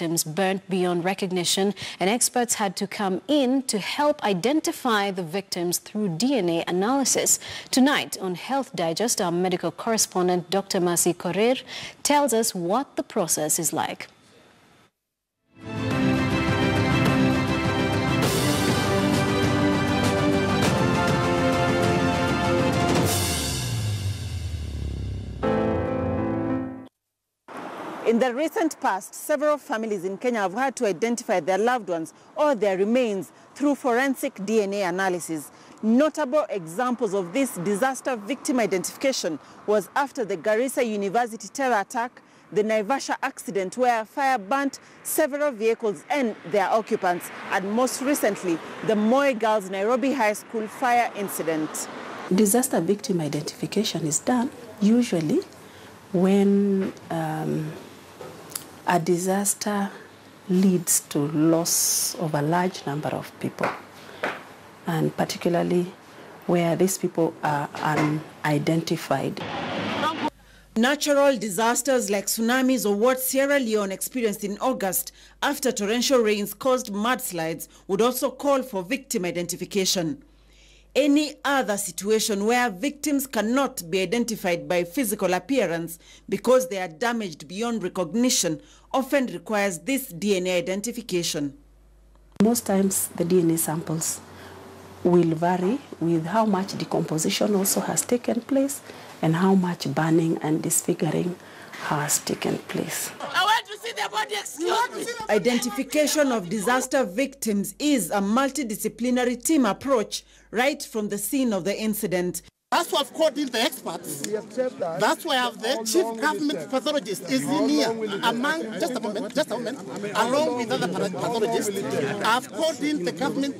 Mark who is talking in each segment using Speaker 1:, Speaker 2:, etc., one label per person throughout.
Speaker 1: victims burnt beyond recognition, and experts had to come in to help identify the victims through DNA analysis. Tonight on Health Digest, our medical correspondent Dr. Mercy Korir tells us what the process is like.
Speaker 2: In the recent past, several families in Kenya have had to identify their loved ones or their remains through forensic DNA analysis. Notable examples of this disaster victim identification was after the Garissa University terror attack, the Naivasha accident where fire burnt several vehicles and their occupants, and most recently, the Moi Girls Nairobi High School fire incident.
Speaker 3: Disaster victim identification is done usually when a disaster leads to loss of a large number of people, and particularly where these people are unidentified.
Speaker 2: Natural disasters like tsunamis or what Sierra Leone experienced in August after torrential rains caused mudslides would also call for victim identification. Any other situation where victims cannot be identified by physical appearance because they are damaged beyond recognition often requires this DNA identification.
Speaker 3: Most times the DNA samples will vary with how much decomposition also has taken place and how much burning and disfiguring has taken place.
Speaker 2: I want to see the body, excuse me. Identification of disaster victims is a multidisciplinary team approach right from the scene of the incident.
Speaker 4: That's why I've called in the experts. That's why I have the chief government pathologist is in here. Among, just a moment, along with other pathologists. I've called in the government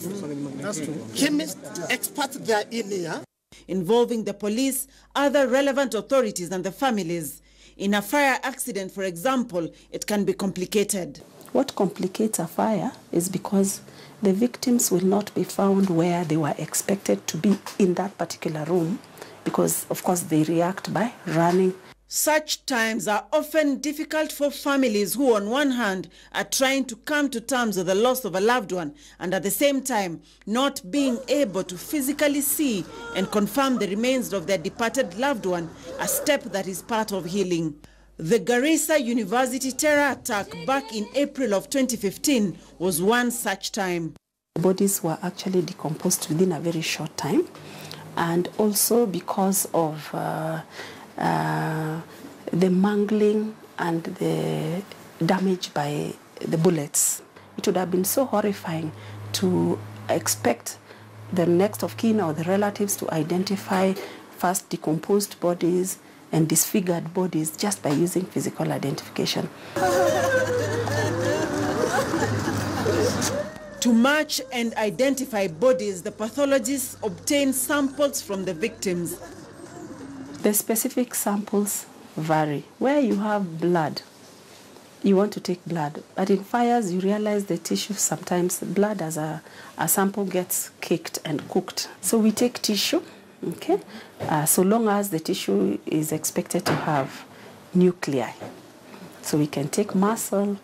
Speaker 4: chemist experts, they are in here.
Speaker 2: Involving the police, other relevant authorities and the families. In a fire accident, for example, it can be complicated.
Speaker 3: What complicates a fire is because the victims will not be found where they were expected to be in that particular room, because, of course, they react by running.
Speaker 2: Such times are often difficult for families who, on one hand, are trying to come to terms with the loss of a loved one, and at the same time, not being able to physically see and confirm the remains of their departed loved one, a step that is part of healing. The Garissa University terror attack back in April of 2015 was one such time.
Speaker 3: Bodies were actually decomposed within a very short time, and also because of the mangling and the damage by the bullets. It would have been so horrifying to expect the next of kin or the relatives to identify first decomposed bodies and disfigured bodies just by using physical identification.
Speaker 2: To match and identify bodies, the pathologists obtain samples from the victims.
Speaker 3: The specific samples vary. Where you have blood, you want to take blood. But in fires, you realize the tissue, sometimes blood as a sample gets caked and cooked. So we take tissue, okay? So long as the tissue is expected to have nuclei. So we can take muscle,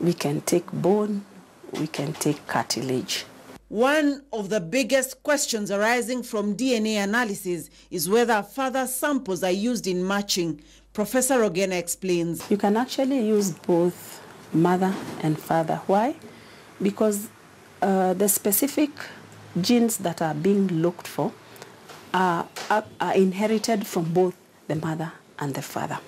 Speaker 3: we can take bone, we can take cartilage.
Speaker 2: One of the biggest questions arising from DNA analysis is whether further samples are used in matching. Professor Ogena explains.
Speaker 3: You can actually use both mother and father. Why? Because the specific genes that are being looked for are inherited from both the mother and the father.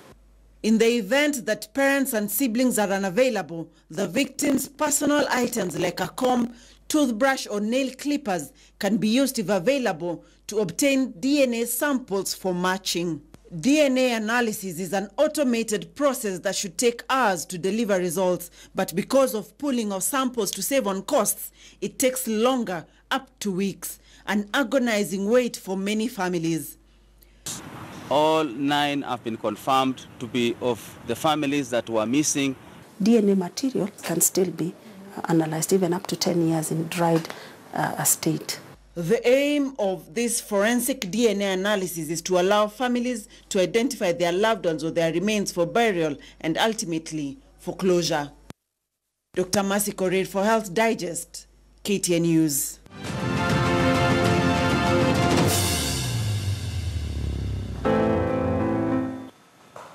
Speaker 2: In the event that parents and siblings are unavailable, the victim's personal items like a comb, toothbrush or nail clippers can be used if available to obtain DNA samples for matching. DNA analysis is an automated process that should take hours to deliver results, but because of pooling of samples to save on costs, it takes longer, up to weeks, an agonizing wait for many families.
Speaker 5: All 9 have been confirmed to be of the families that were missing.
Speaker 3: DNA material can still be analyzed even up to 10 years in dried state.
Speaker 2: The aim of this forensic DNA analysis is to allow families to identify their loved ones or their remains for burial and ultimately for closure. Dr. Mercy Korir for Health Digest, KTN News.